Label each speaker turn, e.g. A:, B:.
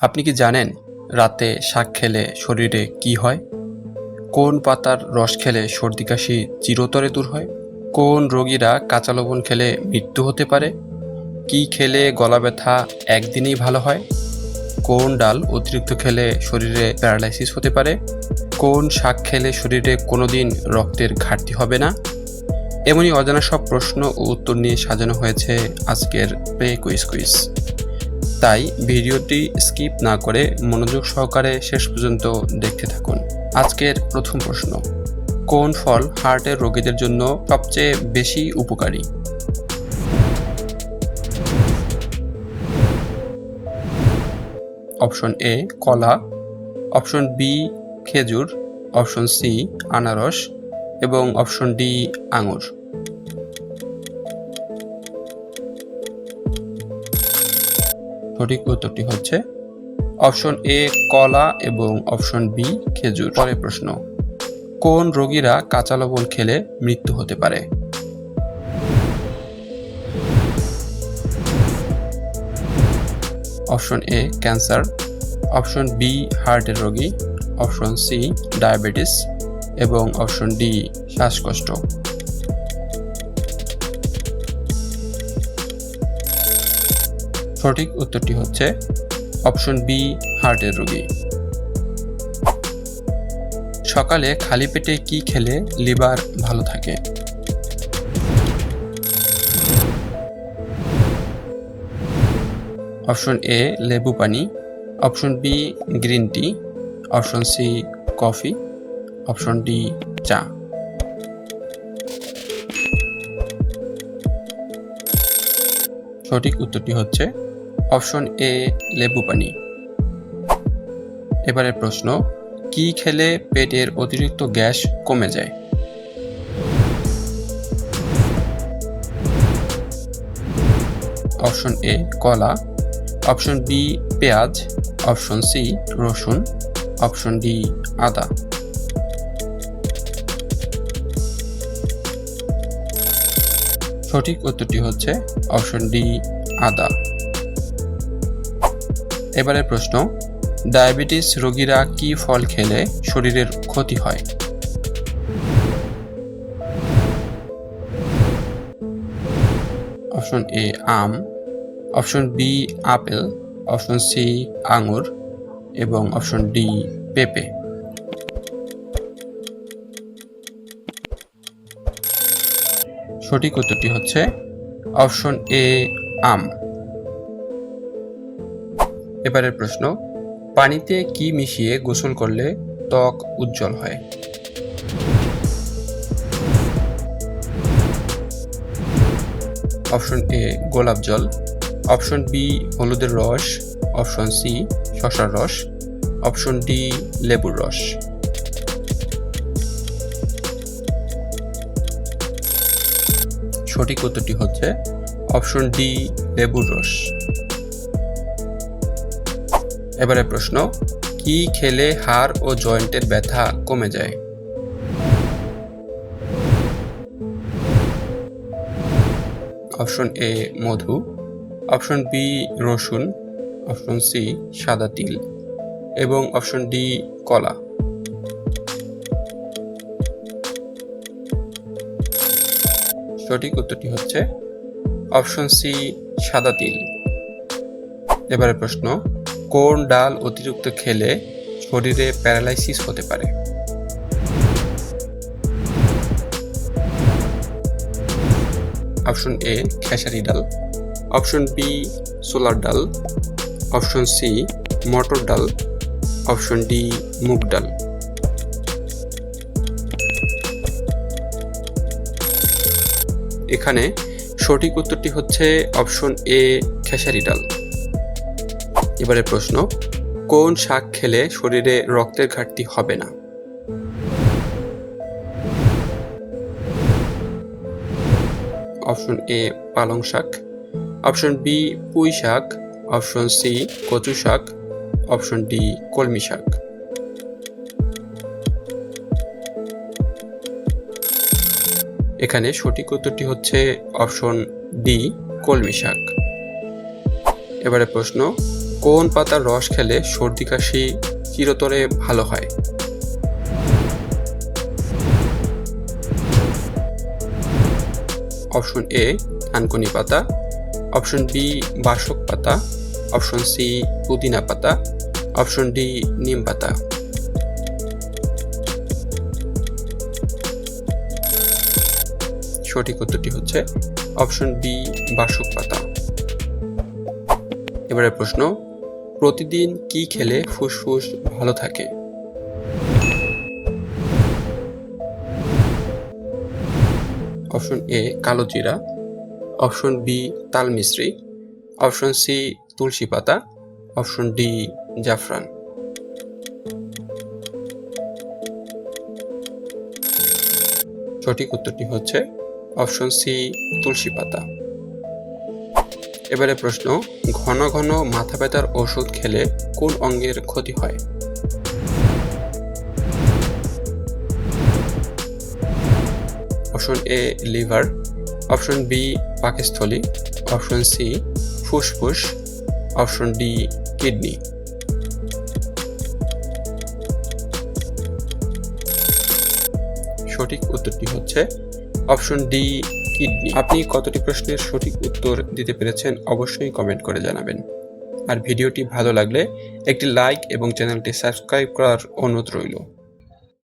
A: আপনি কি জানেন রাতে শাক খেলে শরীরে কি হয়? কোন পাতার রস খেলে সর্দি কাশি চিরতরে দূর হয়? কোন রোগীরা কাঁচা লবণ খেলে মৃত্যু হতে পারে? কি খেলে গলা ব্যথা একদিনেই ভালো হয়? কোন ডাল অতিরিক্ত খেলে শরীরে প্যারালাইসিস হতে পারে? কোন শাক খেলে শরীরে কোনোদিন রক্তের ঘাটতি হবে না? এমনই অজানা সব প্রশ্ন ও উত্তর নিয়ে সাজানো হয়েছে আজকের প্রে কুইজ। তাই ভিডিওটি স্কিপ না করে মনোযোগ সহকারে শেষ পর্যন্ত দেখতে থাকুন। আজকের প্রথম প্রশ্ন, কোন ফল হার্টের রোগীদের জন্য সবচেয়ে বেশি উপকারী? অপশন এ কলা, অপশন বি খেজুর, অপশন সি আনারস এবং অপশন ডি আঙুর। সঠিক উত্তরটি হচ্ছে অপশন এ কলা এবং অপশন বি খেজুর। পরের প্রশ্ন, কোন রোগীরা কাঁচা লবণ খেলে মৃত্যু হতে পারে? Option A cancer, option B হার্টের রোগী, অপশন সি ডায়াবেটিস এবং অপশন ডি শ্বাসকষ্ট। সঠিক উত্তরটি হচ্ছে অপশন বি হার্টের রোগী। সকালে খালি পেটে কি খেলে লিভার ভালো থাকে? অপশন এ লেবু পানি, option B green tea, option C coffee, option D চা। সঠিক উত্তরটি হচ্ছে অপশন এ লেবু পানি। এবারের প্রশ্ন, কি খেলে পেটের অতিরিক্ত গ্যাস কমে যায়? অপশন এ কলা, অপশন বি পেঁয়াজ, অপশন সি রসুন, অপশন ডি আদা। সঠিক উত্তরটি হচ্ছে অপশন ডি আদা। এবারের প্রশ্ন, ডায়াবেটিস রোগীরা কি ফল খেলে শরীরের ক্ষতি হয়? অপশন এ আম, option B apple, option C আঙুর এবং অপশন ডি পেঁপে। সঠিক উত্তরটি হচ্ছে অপশন এ আম। এবারের প্রশ্ন, পানিতে কি মিশিয়ে গোসল করলে ত্বক উজ্জ্বল হয়? অপশন এ গোলাপ জল, অপশন বি হলুদের রস, অপশন সি শসার রস, অপশন ডি লেবুর রস। সঠিক উত্তরটি হচ্ছে অপশন ডি লেবুর রস। এবারে প্রশ্ন, কি খেলে হাড় ও জয়েন্টের ব্যথা কমে যায়? অপশন এ মধু, অপশন বি রসুন, অপশন সি সাদা তিল এবং অপশন ডি কলা। সঠিক উত্তরটি হচ্ছে অপশন সি সাদা তিল। এবারে প্রশ্ন, কোন ডাল অতিরিক্ত খেলে শরীরে প্যারালাইসিস হতে পারে? অপশন এ খেসারি ডাল, অপশন বি ছোলার ডাল, অপশন সি মটর ডাল, অপশন ডি মুগ ডাল। এখানে সঠিক উত্তরটি হচ্ছে অপশন এ খেসারি ডাল। এবারে প্রশ্ন, কোন শাক খেলে শরীরে রক্তের ঘাটতি হবে না? অপশন এ পালং শাক, অপশন বি পুঁই শাক, অপশন সি কচু শাক, অপশন ডি কলমি শাক। এখানে সঠিক উত্তরটি হচ্ছে অপশন ডি কলমি শাক। এবারে প্রশ্ন, কোন পাতার রস খেলে সর্দি কাশি চিরতরে ভালো হয়? অপশন এ থানকুনি পাতা, অপশন বি বাসক পাতা, অপশন সি পুদিনা পাতা, অপশন ডি নিম পাতা। সঠিক উত্তরটি হচ্ছে অপশন বি বাসক পাতা। এবারে প্রশ্ন, প্রতিদিন কি খেলে ফুসফুস ভালো থাকে? অপশন এ কালো জিরা, অপশন বি তাল মিশ্রি, অপশন সি তুলসী পাতা, অপশন ডি জাফরান। সঠিক উত্তরটি হচ্ছে অপশন সি তুলসী পাতা। এবারে প্রশ্ন, ঘন ঘন মাথা ব্যথার ওষুধ খেলে কোন অঙ্গের ক্ষতি হয়? Option A liver, option B পাকস্থলী, অপশন সি ফুসফুস, অপশন ডি কিডনি। সঠিক উত্তরটি হচ্ছে অপশন ডি কিডনি। আপনি কতটি প্রশ্নের সঠিক উত্তর দিতে পেরেছেন অবশ্যই কমেন্ট করে জানাবেন। আর ভিডিওটি ভালো লাগলে একটি লাইক এবং চ্যানেলটি সাবস্ক্রাইব করার অনুরোধ রইল।